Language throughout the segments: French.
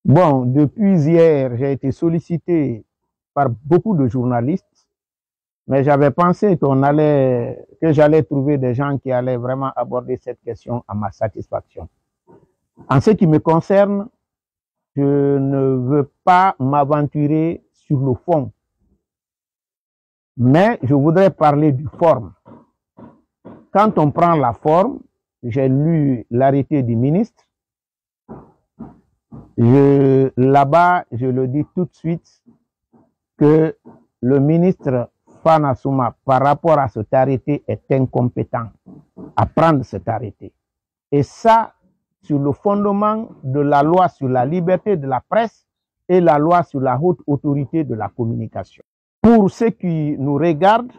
Bon, depuis hier, j'ai été sollicité par beaucoup de journalistes, mais j'avais pensé que j'allais trouver des gens qui allaient vraiment aborder cette question à ma satisfaction. En ce qui me concerne, je ne veux pas m'aventurer sur le fond, mais je voudrais parler du forme. Quand on prend la forme, j'ai lu l'arrêté du ministre. Là-bas, je le dis tout de suite, que le ministre Fana Souma, par rapport à cet arrêté, est incompétent à prendre cet arrêté. Et ça, sur le fondement de la loi sur la liberté de la presse et la loi sur la haute autorité de la communication. Pour ceux qui nous regardent,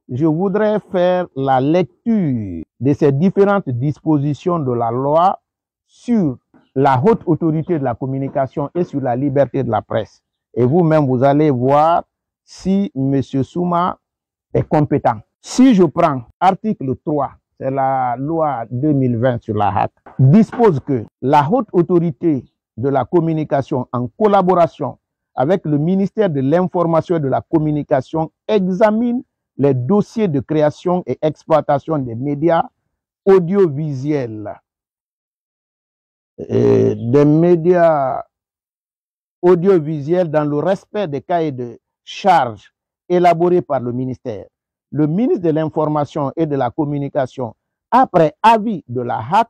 je voudrais faire la lecture de ces différentes dispositions de la loi sur la haute autorité de la communication et sur la liberté de la presse. Et vous-même, vous allez voir si M. Souma est compétent. Si je prends article 3, c'est la loi 2020 sur la HAC, dispose que la haute autorité de la communication, en collaboration avec le ministère de l'Information et de la Communication, examine les dossiers de création et exploitation des médias audiovisuels. Des médias audiovisuels dans le respect des cahiers de charges élaborés par le ministère. Le ministre de l'Information et de la Communication, après avis de la HAC,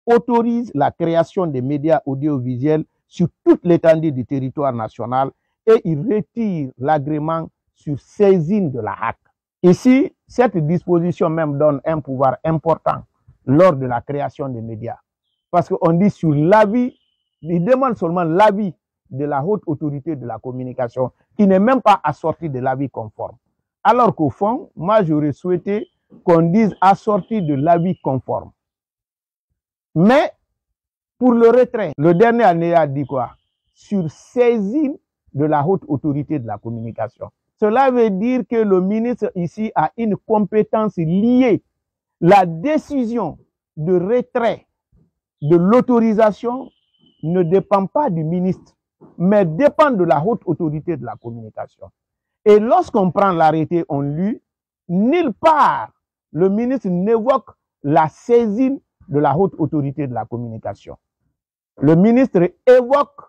autorise la création des médias audiovisuels sur toute l'étendue du territoire national et il retire l'agrément sur saisine de la HAC. Ici, cette disposition même donne un pouvoir important lors de la création des médias. Parce qu'on dit sur l'avis, il demande seulement l'avis de la haute autorité de la communication, qui n'est même pas assorti de l'avis conforme. Alors qu'au fond, moi j'aurais souhaité qu'on dise assorti de l'avis conforme. Mais pour le retrait, le dernier année a dit quoi? Sur saisine de la haute autorité de la communication. Cela veut dire que le ministre ici a une compétence liée. La décision de retrait de l'autorisation ne dépend pas du ministre, mais dépend de la haute autorité de la communication. Et lorsqu'on prend l'arrêté, on lit, nulle part le ministre n'évoque la saisine de la haute autorité de la communication. Le ministre évoque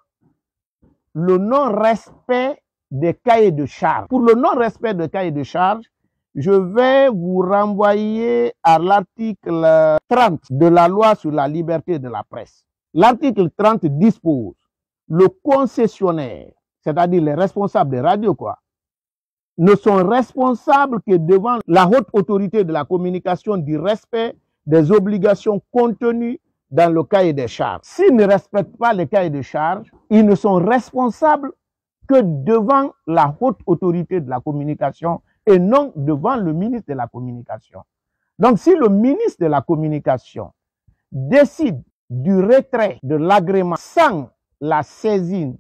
le non-respect des cahiers de charges. Pour le non-respect des cahiers de charges, je vais vous renvoyer à l'article 30 de la loi sur la liberté de la presse. L'article 30 dispose le concessionnaire, c'est-à-dire les responsables des radios, ne sont responsables que devant la haute autorité de la communication du respect des obligations contenues dans le cahier des charges. S'ils ne respectent pas le cahier de charges, ils ne sont responsables que devant la haute autorité de la communication et non devant le ministre de la communication. Donc, si le ministre de la communication décide du retrait de l'agrément sans la saisine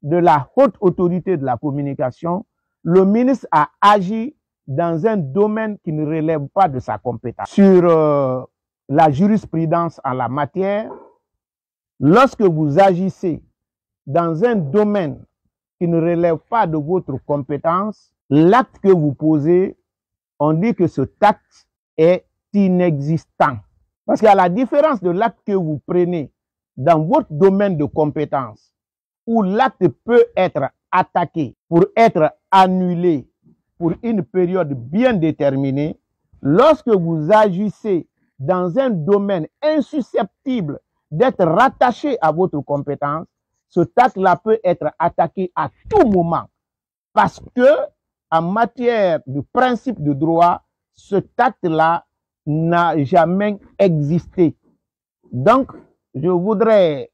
de la haute autorité de la communication, le ministre a agi dans un domaine qui ne relève pas de sa compétence. Sur la jurisprudence en la matière, lorsque vous agissez dans un domaine qui ne relève pas de votre compétence, l'acte que vous posez, on dit que cet acte est inexistant. Parce qu'à la différence de l'acte que vous prenez dans votre domaine de compétence, où l'acte peut être attaqué pour être annulé pour une période bien déterminée, lorsque vous agissez dans un domaine insusceptible d'être rattaché à votre compétence, cet acte-là peut être attaqué à tout moment. Parce que, en matière de principe de droit, cet acte-là n'a jamais existé. Donc, je voudrais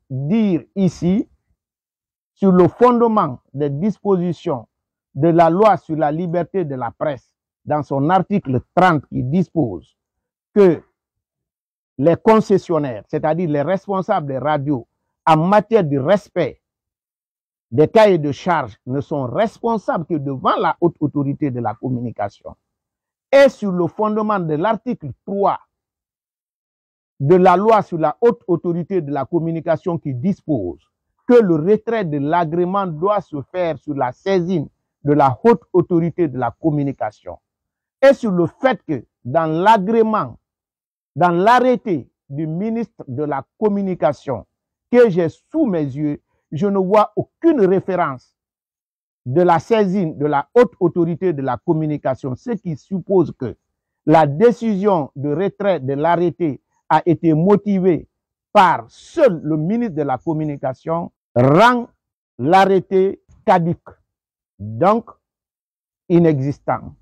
dire ici, sur le fondement des dispositions de la loi sur la liberté de la presse, dans son article 30 qui dispose que les concessionnaires, c'est-à-dire les responsables des radios, en matière de respect des cahiers de charges, ne sont responsables que devant la haute autorité de la communication. Et sur le fondement de l'article 3 de la loi sur la haute autorité de la communication qui dispose que le retrait de l'agrément doit se faire sur la saisine de la haute autorité de la communication et sur le fait que dans l'agrément, dans l'arrêté du ministre de la Communication que j'ai sous mes yeux, je ne vois aucune référence de la saisine de la haute autorité de la communication, ce qui suppose que la décision de retrait de l'arrêté a été motivée par seul le ministre de la Communication, rend l'arrêté caduc, donc inexistant.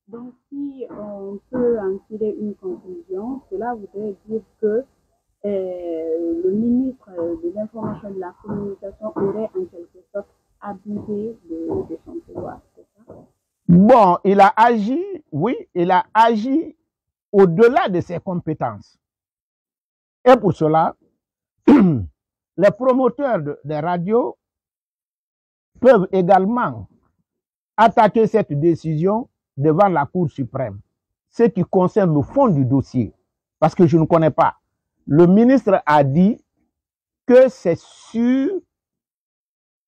Donc, si on peut en tirer une conclusion, cela voudrait dire que le ministre de l'Information et de la Communication aurait en quelque sorte abusé de son pouvoir, c'est ça? Bon, il a agi, oui, il a agi au-delà de ses compétences. Et pour cela, les promoteurs des radios peuvent également attaquer cette décision devant la Cour suprême, ce qui concerne le fond du dossier, parce que je ne connais pas. Le ministre a dit que c'est sur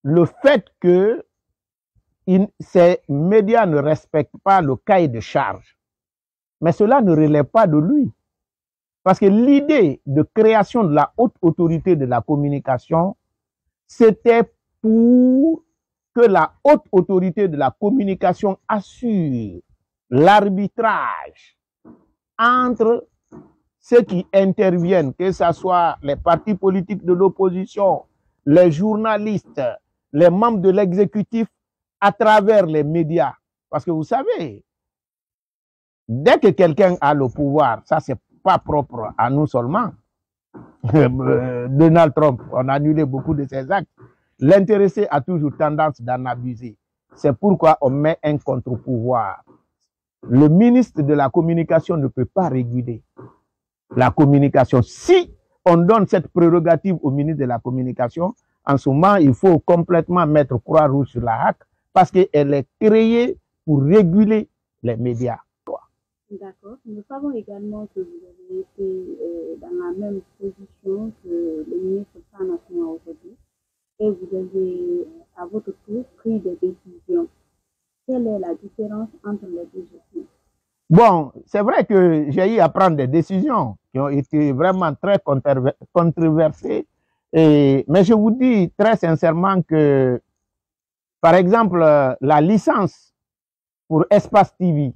le fait que ces médias ne respectent pas le cahier de charge. Mais cela ne relève pas de lui. Parce que l'idée de création de la haute autorité de la communication, c'était pour que la haute autorité de la communication assure l'arbitrage entre ceux qui interviennent, que ce soit les partis politiques de l'opposition, les journalistes, les membres de l'exécutif, à travers les médias. Parce que vous savez, dès que quelqu'un a le pouvoir, ça c'est pas propre à nous seulement. Donald Trump, on a annulé beaucoup de ses actes. L'intéressé a toujours tendance d'en abuser. C'est pourquoi on met un contre-pouvoir. Le ministre de la Communication ne peut pas réguler la communication. Si on donne cette prérogative au ministre de la Communication, en ce moment, il faut complètement mettre Croix-Rouge sur la hache parce qu'elle est créée pour réguler les médias. D'accord. Nous savons également que vous avez été dans la même position que le ministre Sanasima aujourd'hui et vous avez à votre tour pris des décisions. Quelle est la différence entre les deux gestions? Bon, c'est vrai que j'ai eu à prendre des décisions qui ont été vraiment très controversées, mais je vous dis très sincèrement que, par exemple, la licence pour Espace TV,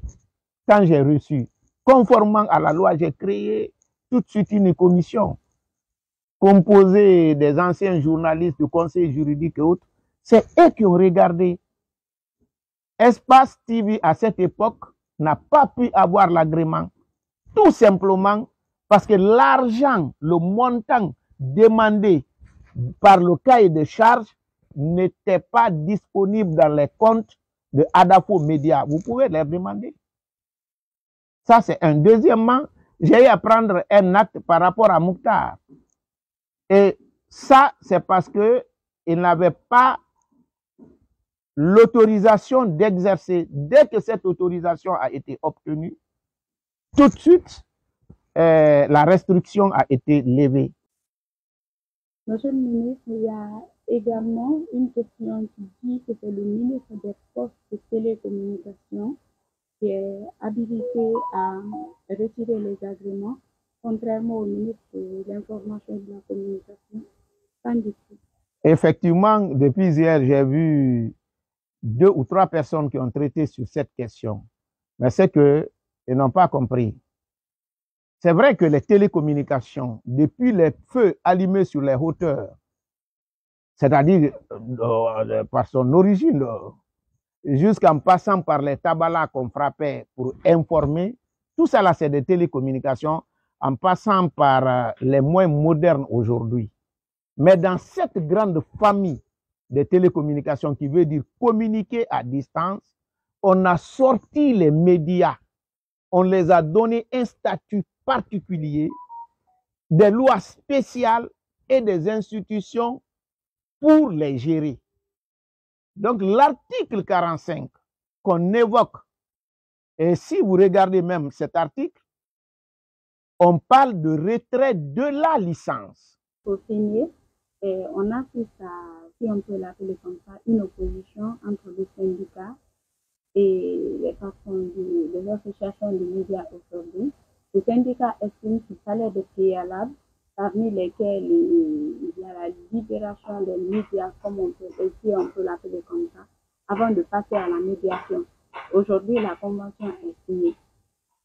quand j'ai reçu, conformément à la loi, j'ai créé tout de suite une commission composée des anciens journalistes du conseil juridique et autres. C'est eux qui ont regardé. Espace TV, à cette époque, n'a pas pu avoir l'agrément, tout simplement parce que l'argent, le montant demandé par le cahier de charge n'était pas disponible dans les comptes de Adafo Média. Vous pouvez les demander. Ça, c'est un. Deuxièmement, j'ai eu à prendre un acte par rapport à Mouktar. Et ça, c'est parce qu'il n'avait pas l'autorisation d'exercer. Dès que cette autorisation a été obtenue, tout de suite, la restriction a été levée. Monsieur le ministre, il y a également une question qui dit que c'est le ministre des Postes et Télécommunications qui est habilité à retirer les agréments, contrairement au ministre de l'Information et de la Communication. Qu'en dites-vous? Effectivement, depuis hier, j'ai vu 2 ou 3 personnes qui ont traité sur cette question. Mais c'est qu'ils n'ont pas compris. C'est vrai que les télécommunications, depuis les feux allumés sur les hauteurs, c'est-à-dire par son origine, jusqu'en passant par les tabalas qu'on frappait pour informer, tout ça là c'est des télécommunications, en passant par les moyens modernes aujourd'hui. Mais dans cette grande famille des télécommunications qui veut dire communiquer à distance, on a sorti les médias, on les a donné un statut particulier, des lois spéciales et des institutions pour les gérer. Donc l'article 45 qu'on évoque, et si vous regardez même cet article, on parle de retrait de la licence. Au Sénégal, on assiste à, si on peut l'appeler comme ça, une opposition entre les syndicats et les patrons de l'association des médias aujourd'hui. Le syndicat estime qu'il fallait des préalables, parmi lesquels il y a la libération des médias, comme on peut l'appeler comme ça, avant de passer à la médiation. Aujourd'hui, la convention est signée.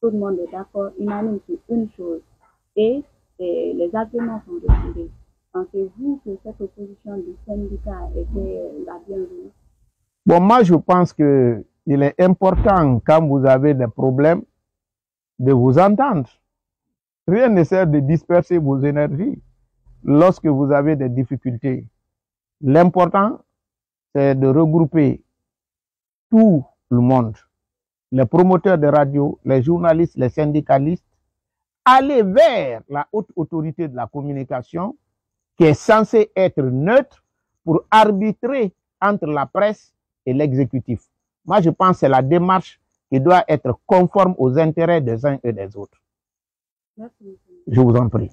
Tout le monde est d'accord, unanime sur une chose. Et les arguments sont retirés. Pensez-vous que cette opposition du syndicat était la bienvenue? Bon, moi, je pense qu'il est important, quand vous avez des problèmes, de vous entendre. Rien ne sert de disperser vos énergies lorsque vous avez des difficultés. L'important, c'est de regrouper tout le monde, les promoteurs de radio, les journalistes, les syndicalistes, aller vers la haute autorité de la communication qui est censée être neutre pour arbitrer entre la presse et l'exécutif. Moi, je pense que c'est la démarche qui doit être conforme aux intérêts des uns et des autres. Merci. Je vous en prie.